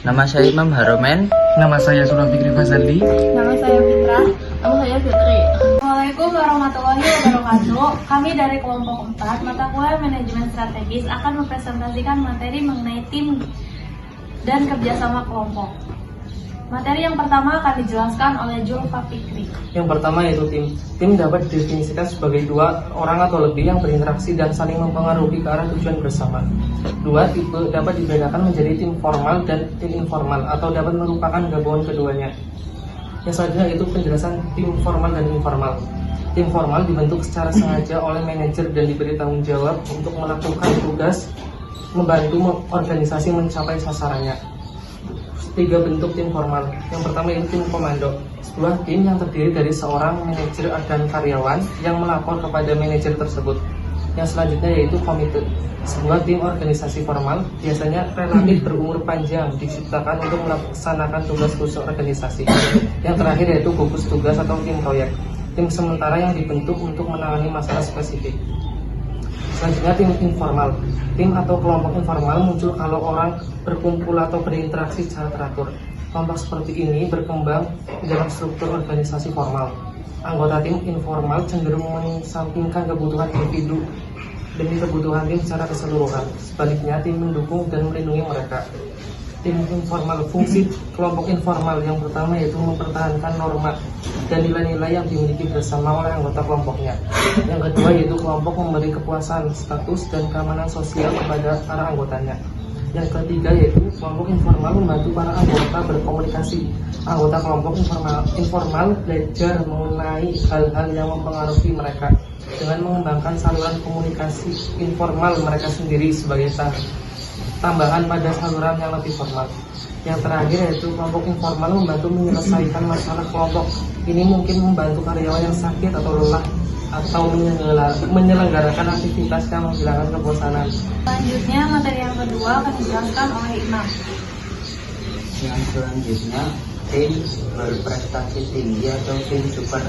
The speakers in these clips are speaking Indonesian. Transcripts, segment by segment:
Nama saya Imam Haromen. Nama saya Sultan Fikri Fazali. Nama saya Fitra. Nama saya Fitri. Assalamualaikum warahmatullahi wabarakatuh. Kami dari kelompok 4 mata kuliah manajemen strategis akan mempresentasikan materi mengenai tim dan kerjasama kelompok. Materi yang pertama akan dijelaskan oleh Julfa Fikri. Yang pertama yaitu tim. Tim dapat didefinisikan sebagai dua orang atau lebih yang berinteraksi dan saling mempengaruhi ke arah tujuan bersama. Dua tipe dapat dibedakan menjadi tim formal dan tim informal atau dapat merupakan gabungan keduanya. Yang selanjutnya yaitu penjelasan tim formal dan informal. Tim formal dibentuk secara sengaja oleh manajer dan diberi tanggung jawab untuk melakukan tugas membantu organisasi mencapai sasarannya. 3 bentuk tim formal. Yang pertama yaitu tim komando, sebuah tim yang terdiri dari seorang manajer dan karyawan yang melapor kepada manajer tersebut. Yang selanjutnya yaitu komite, sebuah tim organisasi formal biasanya relatif berumur panjang, diciptakan untuk melaksanakan tugas khusus organisasi. Yang terakhir yaitu gugus tugas atau tim proyek, tim sementara yang dibentuk untuk menangani masalah spesifik. Selanjutnya tim informal. Tim atau kelompok informal muncul kalau orang berkumpul atau berinteraksi secara teratur. Kelompok seperti ini berkembang dalam struktur organisasi formal. Anggota tim informal cenderung mengesampingkan kebutuhan individu demi kebutuhan tim secara keseluruhan. Sebaliknya, tim mendukung dan melindungi mereka. Tim informal, fungsi kelompok informal yang pertama yaitu mempertahankan norma dan nilai-nilai yang dimiliki bersama oleh anggota kelompoknya. Yang kedua yaitu kelompok memberi kepuasan, status, dan keamanan sosial kepada para anggotanya. Yang ketiga yaitu kelompok informal membantu para anggota berkomunikasi. Anggota kelompok informal belajar mengenai hal-hal yang mempengaruhi mereka dengan mengembangkan saluran komunikasi informal mereka sendiri sebagai tambahan pada saluran yang lebih formal. Yang terakhir yaitu kelompok informal membantu menyelesaikan masalah kelompok. Ini mungkin membantu karyawan yang sakit atau lelah atau menyelenggarakan aktivitas yang menghilangkan kebosanan. Selanjutnya materi yang kedua akan dijelaskan oleh Imam. Yang selanjutnya tim berprestasi tinggi atau tim super.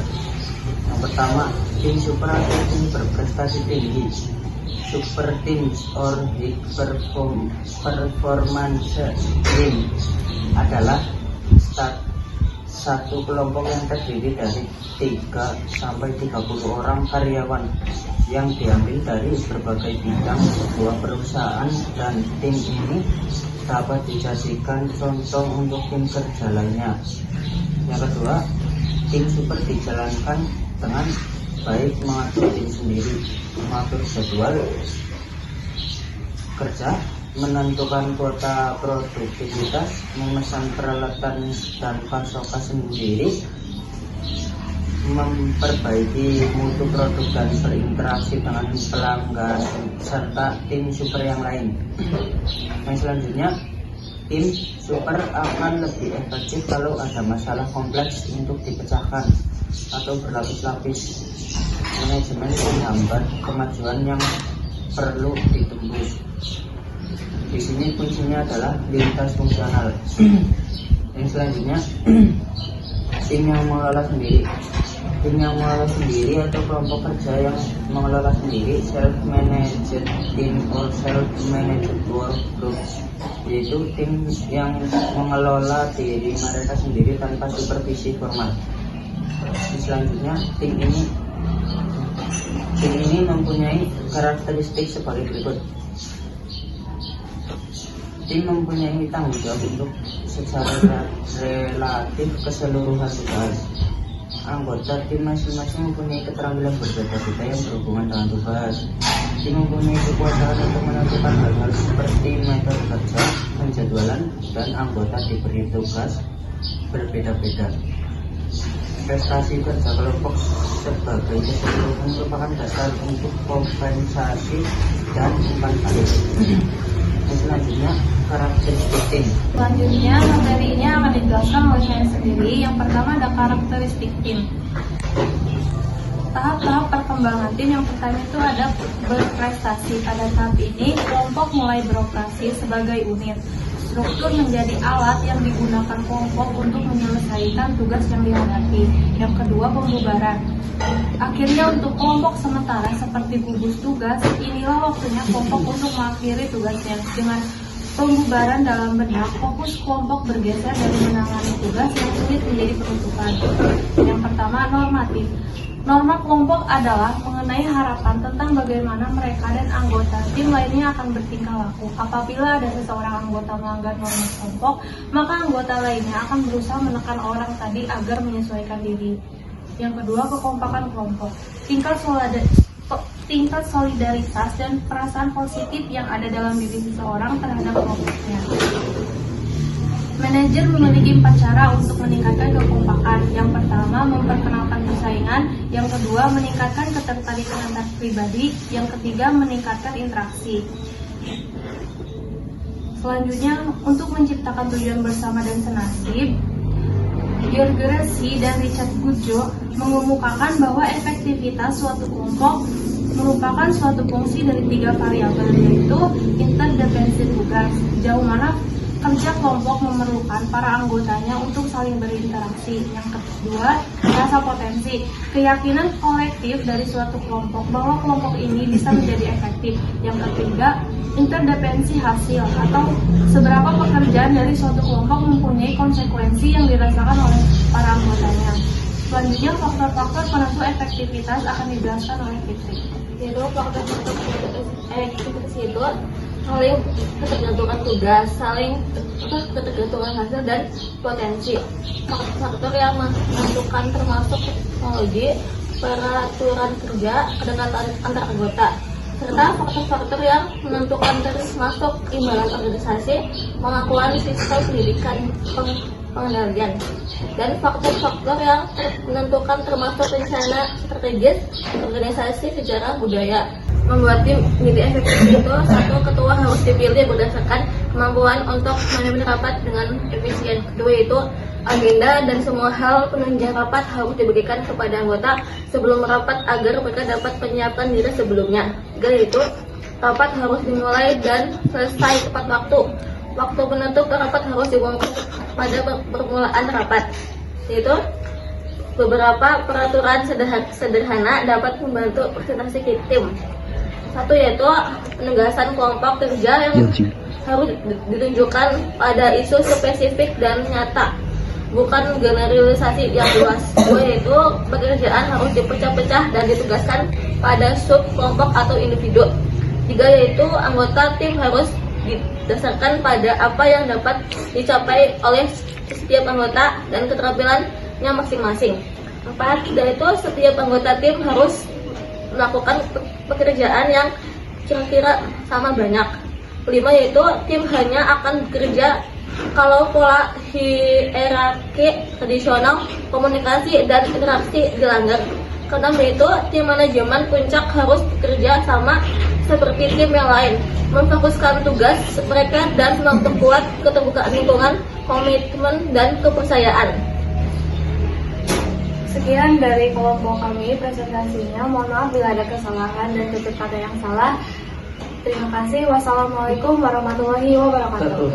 Yang pertama, tim super atau tim berprestasi tinggi. Super teams or high performance team adalah satu kelompok yang terdiri dari 3 sampai 30 orang karyawan yang diambil dari berbagai bidang sebuah perusahaan, dan tim ini dapat dijadikan contoh untuk tim kerja lainnya. Yang kedua, tim super dijalankan dengan baik, mengatur tim sendiri, mengatur jadwal kerja, menentukan kuota produktivitas, memesan peralatan dan pasokan sendiri, memperbaiki mutu produk dan berinteraksi dengan pelanggan serta tim super yang lain. Yang selanjutnya, tim super akan lebih efektif kalau ada masalah kompleks untuk dipecahkan atau berlapis-lapis. Manajemen menghambat kemajuan yang perlu ditembus. Di sini kuncinya adalah lintas fungsional. Yang selanjutnya, tim yang mengelola sendiri. Tim yang mengelola sendiri atau kelompok kerja yang mengelola sendiri, self-managed team or self-managed work group, yaitu tim yang mengelola diri mereka sendiri tanpa supervisi formal. Selanjutnya, tim ini mempunyai karakteristik sebagai berikut. Tim mempunyai tanggung jawab untuk secara relatif keseluruhan tugas. Anggota tim masing-masing mempunyai keterampilan berbeda-beda yang berhubungan dengan tugas. Tim mempunyai kekuasaan untuk menentukan hal-hal seperti metode kerja, penjadwalan, dan anggota diberi tugas berbeda-beda. Prestasi kerja kelompok sebagai keseluruhan merupakan dasar untuk kompensasi dan umpan balik. Selanjutnya, karakteristik tim. Selanjutnya materinya akan dijelaskan oleh saya sendiri. Yang pertama ada karakteristik tim. Tahap-tahap perkembangan tim yang pertama itu ada berprestasi. Pada tahap ini kelompok mulai beroperasi sebagai unit. Struktur menjadi alat yang digunakan kelompok untuk menyelesaikan tugas yang dihadapi. Yang kedua, pembubaran. Akhirnya untuk kelompok sementara seperti gugus tugas, inilah waktunya kelompok untuk mengakhiri tugasnya dengan pembubaran dalam benak, fokus kelompok bergeser dari menangani tugas yang sulit menjadi penutupan. Yang pertama, normatif. Norma kelompok adalah mengenai harapan tentang bagaimana mereka dan anggota tim lainnya akan bertingkah laku. Apabila ada seseorang anggota melanggar norma kelompok, maka anggota lainnya akan berusaha menekan orang tadi agar menyesuaikan diri. Yang kedua, kekompakan kelompok. Tingkat solidaritas dan perasaan positif yang ada dalam diri seseorang terhadap kelompoknya. Manajer memiliki 4 cara untuk meningkatkan kekompakan. Yang pertama, memperkenalkan persaingan. Yang kedua, meningkatkan ketertarikan antar pribadi. Yang ketiga, meningkatkan interaksi. Selanjutnya, untuk menciptakan tujuan bersama dan senasib, Georgersi dan Richard Gudjo mengemukakan bahwa efektivitas suatu kelompok merupakan suatu fungsi dari 3 variabel, yaitu interdependensi tugas, sejauh mana kerja kelompok memerlukan para anggotanya untuk saling berinteraksi. Yang kedua, rasa potensi, keyakinan kolektif dari suatu kelompok bahwa kelompok ini bisa menjadi efektif. Yang ketiga, interdependensi hasil, atau seberapa pekerjaan dari suatu kelompok mempunyai konsekuensi yang dirasakan oleh para anggotanya. Selanjutnya, faktor-faktor penentu efektivitas akan dijelaskan oleh Fitri. Yaitu faktor-faktor efektivitas itu saling ketergantungan tugas, saling ketergantungan hasil dan potensi. Faktor yang menentukan termasuk teknologi, peraturan kerja, kedekatan antar anggota, serta faktor-faktor yang menentukan termasuk imbalan organisasi, pengakuan sistem pendidikan, pengendalian, dan faktor-faktor yang menentukan termasuk rencana strategis, organisasi, sejarah, budaya. Membuat tim menjadi efektif itu, satu, ketua harus dipilih berdasarkan kemampuan untuk manajemen rapat dengan efisien. Kedua, itu agenda dan semua hal penunjang rapat harus diberikan kepada anggota sebelum rapat agar mereka dapat menyiapkan diri sebelumnya. Tiga, itu rapat harus dimulai dan selesai tepat waktu. Waktu penutup rapat harus diumumkan pada permulaan rapat. Yaitu beberapa peraturan sederhana dapat membantu presentasi tim. Satu, yaitu penugasan kelompok kerja yang harus ditunjukkan pada isu spesifik dan nyata, bukan generalisasi yang luas. Dua, yaitu pekerjaan harus dipecah-pecah dan ditugaskan pada sub kelompok atau individu. Tiga, yaitu anggota tim harus didasarkan pada apa yang dapat dicapai oleh setiap anggota dan keterampilannya masing-masing. Empat, yaitu setiap anggota tim harus melakukan pekerjaan yang kira-kira sama banyak. 5, yaitu tim hanya akan bekerja kalau pola hierarki tradisional, komunikasi, dan interaksi dilanggar. Keenam, yaitu tim manajemen puncak harus bekerja sama seperti tim yang lain, memfokuskan tugas mereka dan memperkuat keterbukaan lingkungan, komitmen, dan kepercayaan. Sekian dari kelompok kami presentasinya. Mohon maaf bila ada kesalahan dan tutur kata yang salah. Terima kasih. Wassalamualaikum warahmatullahi wabarakatuh.